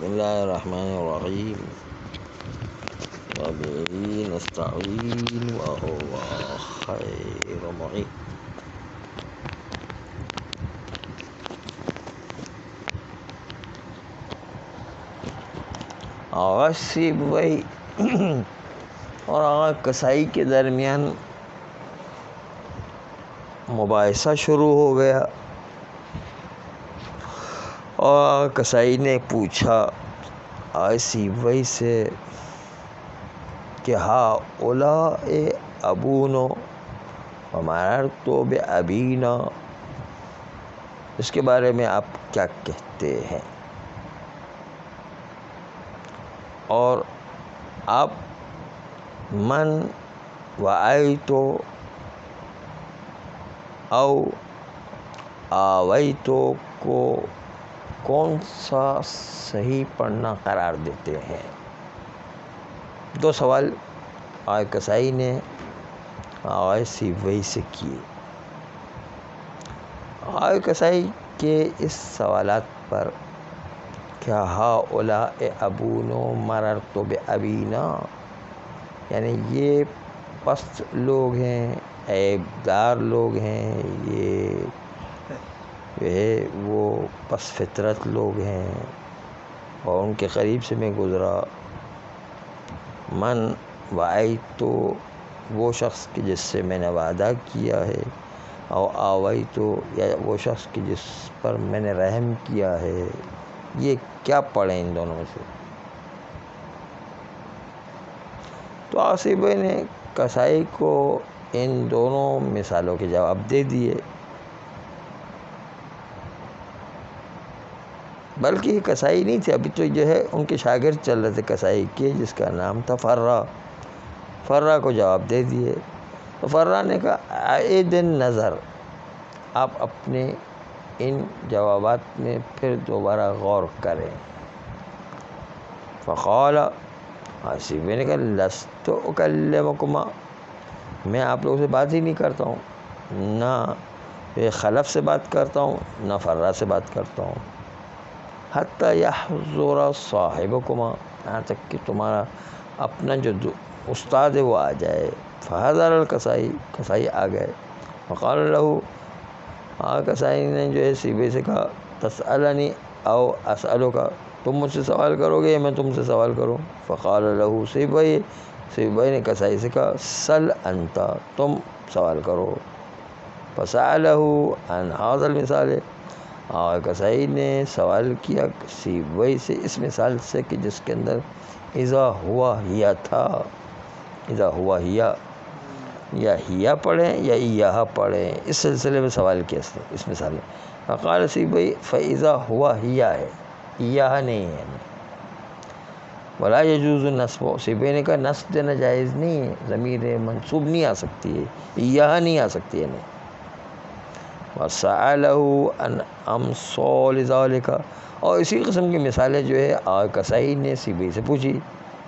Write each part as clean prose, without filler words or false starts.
بسم اللہ الرحمن الرحیم وبه نستعین وهو خیر معین. آغا سیبوئی اور آغا کسائی کے درمیان مباحثہ شروع ہو گیا، اور کسائی نے پوچھا آغا سیبوئی سے کہ ہؤلاء ابونا ومررت بابینا، اس کے بارے میں آپ کیا کہتے ہیں؟ اور آپ من وعیتو او آویتو کو کون سا صحیح پڑھنا قرار دیتے ہیں؟ دو سوال آغا کسائی نے آغا سیبوئی سے کیے. آغا کسائی کے اس سوالات پر کیا ہؤلاء ابونا مررت بابینا، یعنی یہ پست لوگ ہیں، عیبدار لوگ ہیں، یہ جو ہے وہ پست فطرت لوگ ہیں، اور ان کے قریب سے میں گزرا. من وعیتو، وہ شخص کہ جس سے میں نے وعدہ کیا ہے، او آویتو، یا وہ شخص کہ جس پر میں نے رحم کیا ہے، یہ کیا پڑھیں ان دونوں میں سے؟ تو آغا سیبوئی نے کسائی کو ان دونوں مثالوں کے جواب دے دیے. بلکہ یہ کسائی نہیں تھے، ابھی تو جو ہے ان کے شاگرد چل رہے تھے کسائی کے، جس کا نام تھا فرا کو جواب دے دیے. تو فرا نے کہا عید النظر، آپ اپنے ان جوابات میں پھر دوبارہ غور کریں. فقال، آغا سیبوئی نے کہا لست اکلمکما، میں آپ لوگوں سے بات ہی نہیں کرتا ہوں، نہ خلف سے بات کرتا ہوں، نہ فرا سے بات کرتا ہوں. حتی یحضر صاحبکما، یہاں تک کہ تمہارا اپنا جو استاد ہے وہ آ جائے. فحضر الکسائی، کسائی آ گئے. فقال لہو، آغا کسائی نے جو ہے سیبوئی سے کہا تسألنی او اسألک، تم مجھ سے سوال کرو گے یا میں تم سے سوال کروں؟ فقال لہو سیبوئی نے کسائی سے کہا سل انت، تم سوال کرو. فسألہ عن ھذا المثال، آغا کسائی نے سوال کیا سیبوئی سے اس مثال سے کہ جس کے اندر اذا ہوا ہیا تھا. اذا ہوا ہیا، یا ہیا پڑھیں یا ایہا پڑھیں، اس سلسلے میں سوال کیا اس مثال میں. فقال سیبوئی فاذا ہوا ہیا ہے، ایہا نہیں ہے. ولا یجوز النصب، سیبوئی نے کہا نصب دینا جائز نہیں ہے، ضمیر منصوب نہیں آ سکتی ہے، ایہا نہیں آ سکتی ہے. وسألہ عن امثال ذلک، اور اسی قسم کی مثالیں جو ہے آغا کسائی نے سیبوئی سے پوچھی،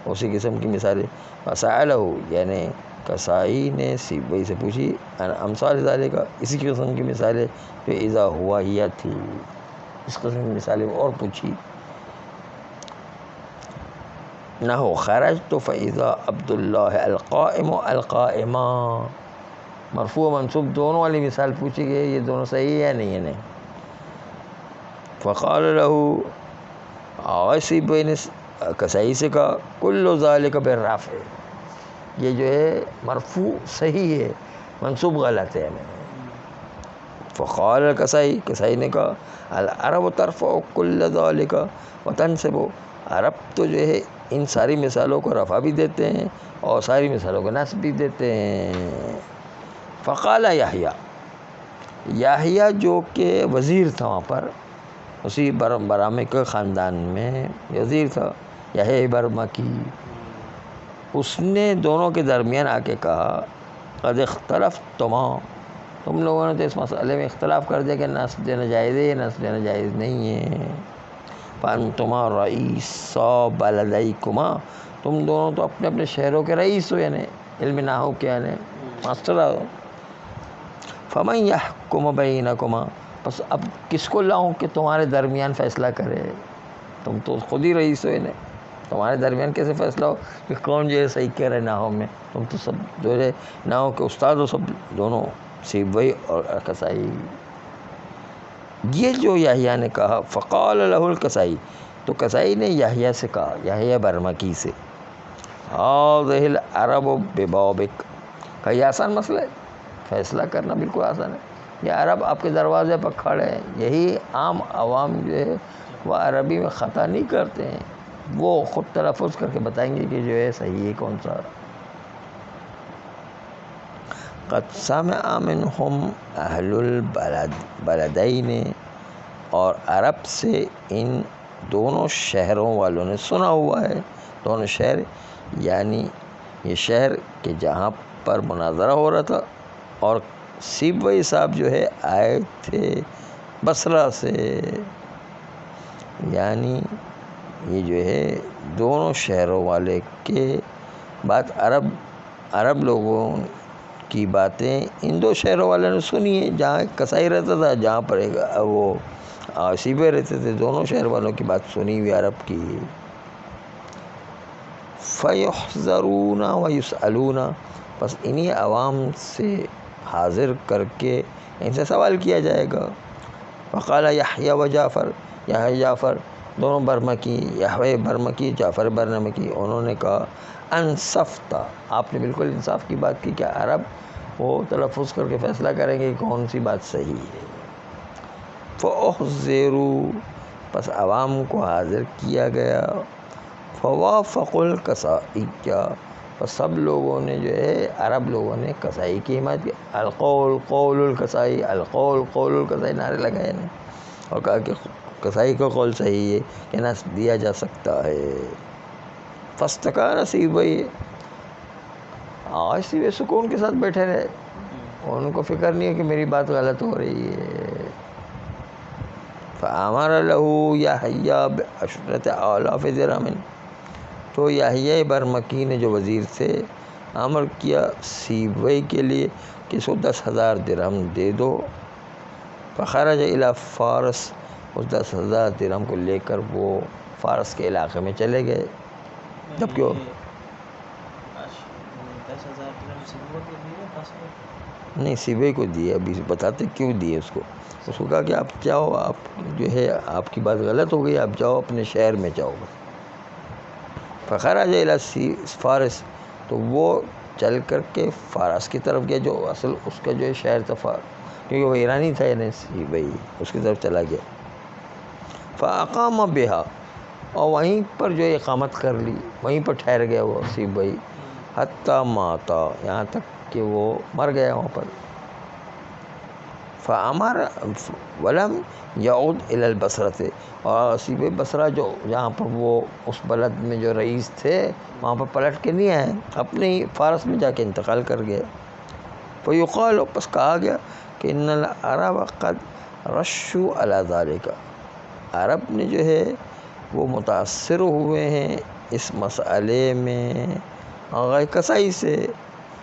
اسی قسم کی مثالیں. وسألہ، یعنی کسائی نے سیبوئی سے پوچھی عن امثال ذلک، اسی قسم کی مثالیں جو اذا ہوا ہیا تھی، اس قسم کی مثالیں اور پوچھی. نحو خرجت فاذا عبداللہ القائم القائما، مرفوع و منصوب دونوں والی مثال پوچھی گئی، یہ دونوں صحیح ہے نہیں ہے نہیں. فقال لہو، آغا سیبوئی نے کسائی سے کہا کل ذالک بالرفع، یہ جو ہے مرفوع صحیح ہے، منصوب غلط ہے. فقال کسائی، کسائی نے کہا العرب ترفع کل ذالک وتنصب، عرب تو جو ہے ان ساری مثالوں کو رفع بھی دیتے ہیں اور ساری مثالوں کو نصب بھی دیتے ہیں. فقال یحییٰ، یحییٰ جو کہ وزیر تھا وہاں پر، اسی برہمہ کے خاندان میں وزیر تھا، یحییٰ برمکی، اس نے دونوں کے درمیان آ کے کہا قد اختلفتما، تم لوگوں نے تو اس مسئلے میں اختلاف کر دیا کہ نصب دینا جائز ہے یا نصب دینا جائز نہیں ہے. فانتما رئیسا بلدیکما، تم دونوں تو اپنے اپنے شہروں کے رئیس ہو، یعنی علم نحو کے یعنی ماسٹر ہو. فمن یحکم بینکما، بس اب کس کو لاؤں کہ تمہارے درمیان فیصلہ کرے؟ تم تو خود ہی رئیس ہو انہیں، تمہارے درمیان کیسے فیصلہ ہو کہ کون جو ہے صحیح کہہ رہے نحو میں؟ تم تو سب جو ہے نحو کے استاد ہو سب دونوں، سیبوئی اور کسائی۔ یہ جو یحییٰ نے کہا، فقال لہ الکسائی، تو کسائی نے یحییٰ سے کہا، یحییٰ برمکی سے، هذه العرب ببابک، کہ یہ آسان مسئلہ ہے، فیصلہ کرنا بالکل آسان ہے، یہ عرب آپ کے دروازے پر کھڑے ہیں، یہی عام عوام جو ہے وہ عربی میں خطا نہیں کرتے ہیں، وہ خود تلفظ کر کے بتائیں گے کہ جو ہے صحیح ہے کون سا۔ قد سمع منہم اہل البلدین، اور عرب سے ان دونوں شہروں والوں نے سنا ہوا ہے، دونوں شہر یعنی یہ شہر کہ جہاں پر مناظرہ ہو رہا تھا، اور سیبوئی صاحب جو ہے آئے تھے بصرہ سے، یعنی یہ جو ہے دونوں شہروں والے کے بات عرب لوگوں کی باتیں ان دو شہروں والوں نے سنی ہے، جہاں کسائی رہتا تھا، جہاں پر وہ سیبوئی رہتے تھے، دونوں شہر والوں کی بات سنی ہوئی عرب کی۔ فَيُحْذَرُونَ وَيُسْأَلُونَ، بس انہی عوام سے حاضر کر کے ان سے سوال کیا جائے گا۔ وقال یحییٰ و جعفر، یحییٰ جعفر دونوں برمکی، یحییٰ برمکی جعفر برمکی، انہوں نے کہا انصفت، آپ نے بالکل انصاف کی بات کی، کہ عرب وہ تلفظ کر کے فیصلہ کریں گے کون سی بات صحیح ہے۔ فَأُحْذِرُوا، پس عوام کو حاضر کیا گیا۔ فوافقوا الکسائی، پس سب لوگوں نے جو ہے عرب لوگوں نے کسائی کی حمایت کی، القول قول الکسائی، القول قول الکسائی نعرے لگائے نے، اور کہا کہ کسائی کا قول صحیح ہے کہ نصب دیا جا سکتا ہے۔ فاستکان سیبوئی، آج سیبوئی سکون کے ساتھ بیٹھے رہے، ان کو فکر نہیں ہے کہ میری بات غلط ہو رہی ہے۔ فامر لہ یحییٰ بعشرۃ آلاف درہم، تو یحییٰ برمکی نے جو وزیر تھے امر کیا سیبوئی کے لیے کہ اس کو 10,000 درہم دے دو۔ فخرج الی فارس، اس 10,000 درہم کو لے کر وہ فارس کے علاقے میں چلے گئے۔ جبکہ 10,000 درہم سیبوئی کو دیے، نہیں سیبوئی کو دیے، ابھی بتاتے کیوں دیے اس کو کہا کہ آپ جاؤ، آپ جو ہے آپ کی بات غلط ہو گئی، آپ جاؤ اپنے شہر میں جاؤ۔ فخرج الی فارس، تو وہ چل کر کے فارس کی طرف گیا، جو اصل اس کا جو ہے شہر تھا، کیونکہ وہ ایرانی تھا، یعنی سیبوئی اس کی طرف چلا گیا۔ فاقام بہا، اور وہیں پر جو اقامت کر لی، وہیں پر ٹھہر گیا وہ سیبوئی، حتی ماتا، یہاں تک کہ وہ مر گیا وہاں پر۔ فامر ولم یعود الی البصرۃ، اور سیبوئی بصرہ جو جہاں پر وہ اس بلد میں جو رئیس تھے وہاں پر پلٹ کے نہیں آئے، اپنے ہی فارس میں جا کے انتقال کر گئے۔ فیقال، پس کہا گیا کہ ان العرب قد رشوا علی ذلک، عرب نے جو ہے وہ متاثر ہوئے ہیں اس مسئلے میں غیر کسائی سے،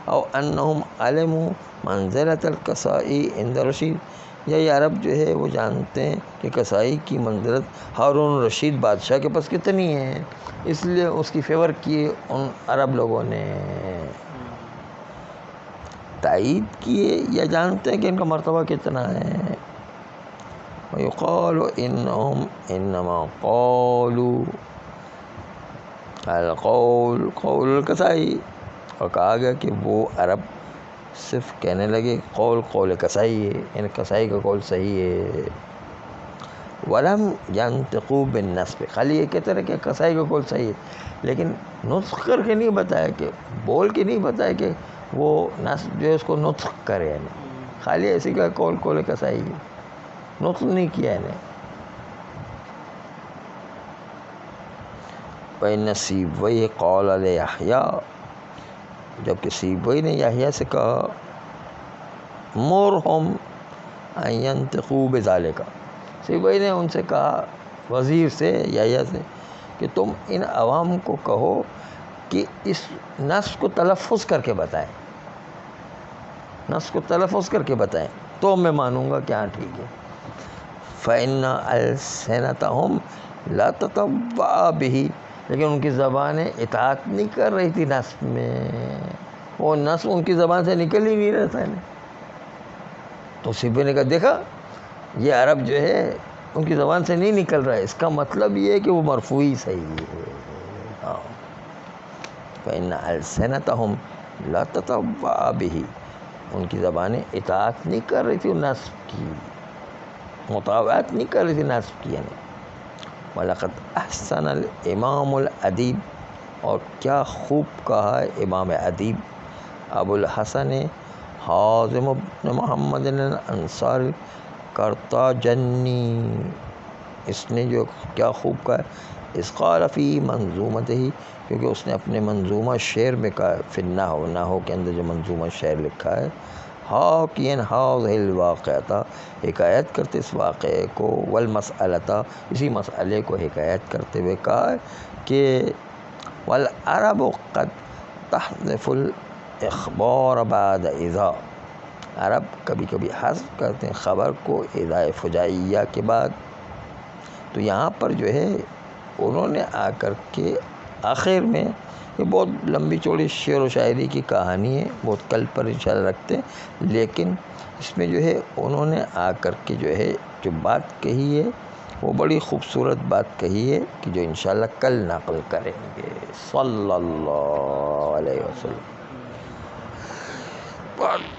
او انہم علموا منزلۃ الکسائی عند رشید، یا یہ عرب جو ہے وہ جانتے ہیں کہ کسائی کی منزلت ہارون رشید بادشاہ کے پاس کتنی ہے، اس لیے اس کی فیور کی ان عرب لوگوں نے، تائید کیے یا جانتے ہیں کہ ان کا مرتبہ کتنا ہے۔ ویقال انہم انما قالوا القول قول الکسائی، اور کہا گیا کہ وہ عرب صرف کہنے لگے قول قول کسائی ہے، یعنی کسائی کا قول صحیح ہے۔ ولم ينطقوا بالنصب، خالی یہ کہتے رہے کہ کسائی کا قول صحیح ہے، لیکن نطق کر کے نہیں بتایا، کہ بول کے نہیں بتایا کہ وہ نصب جو ہے اس کو نطق کرے، یعنی خالی ایسی کا قول قول کسائی ہے، نطق نہیں کیا انہیں۔ وَإِنَّ سیبوئی قال لِیحییٰ، جبکہ سیبوئی نے یحییٰ سے کہا مُرْهُمْ أَن يَنطِقُوا بِذَلِکَ، سیبوئی نے ان سے کہا، وزیر سے یحییٰ سے، کہ تم ان عوام کو کہو کہ اس نص کو تلفظ کر کے بتائیں، نص کو تلفظ کر کے بتائیں تو میں مانوں گا کہ ہاں ٹھیک ہے۔ فَإِنَّ أَلْسِنَتَهُمْ لا تطوع به، لیکن ان کی زبانیں اطاعت نہیں کر رہی تھی نصب میں، وہ نصب ان کی زبان سے نکل ہی نہیں رہا تھا تو سیبوی نے کہا دیکھا یہ عرب جو ہے ان کی زبان سے نہیں نکل رہا ہے، اس کا مطلب یہ ہے کہ وہ مرفوعی صحیح ہے۔ فإن ألسنتهم لا تطوع به، ان کی زبانیں اطاعت نہیں کر رہی تھی نصب کی، مطاوعت نہیں کر رہی تھی نصب کی یعنی۔ وَلَقَدْ أَحْسَنَ الْإِمَامُ الْأَدِيبُ، اور کیا خوب کہا ہے امام ادیب ابو الحسن حازم بن محمد الانصاری قرطاجنی، اس نے جو کیا خوب کہا ہے، اس قال فی منظومتہ، کیونکہ اس نے اپنے منظومہ شعر میں کہا، فی النحو، نحو کے اندر جو منظومہ شعر لکھا ہے، حاکین ہذہ الواقعہ، حکایت کرتے اس واقعے کو، والمسئلہ، اسی مسئلے کو حکایت کرتے ہوئے کہا کہ والعرب قد تحذف الاخبار بعد اذا، عرب کبھی کبھی حذف کرتے ہیں خبر کو اذا فجائیہ کے بعد۔ تو یہاں پر جو ہے انہوں نے آ کر کے آخر میں، یہ بہت لمبی چوڑی شعر و شاعری کی کہانی ہے، بہت کل پر انشاءاللہ رکھتے ہیں، لیکن اس میں جو ہے انہوں نے آ کر کے جو ہے جو بات کہی ہے وہ بڑی خوبصورت بات کہی ہے کہ جو انشاءاللہ کل نقل کریں گے۔ صلی اللہ علیہ وسلم۔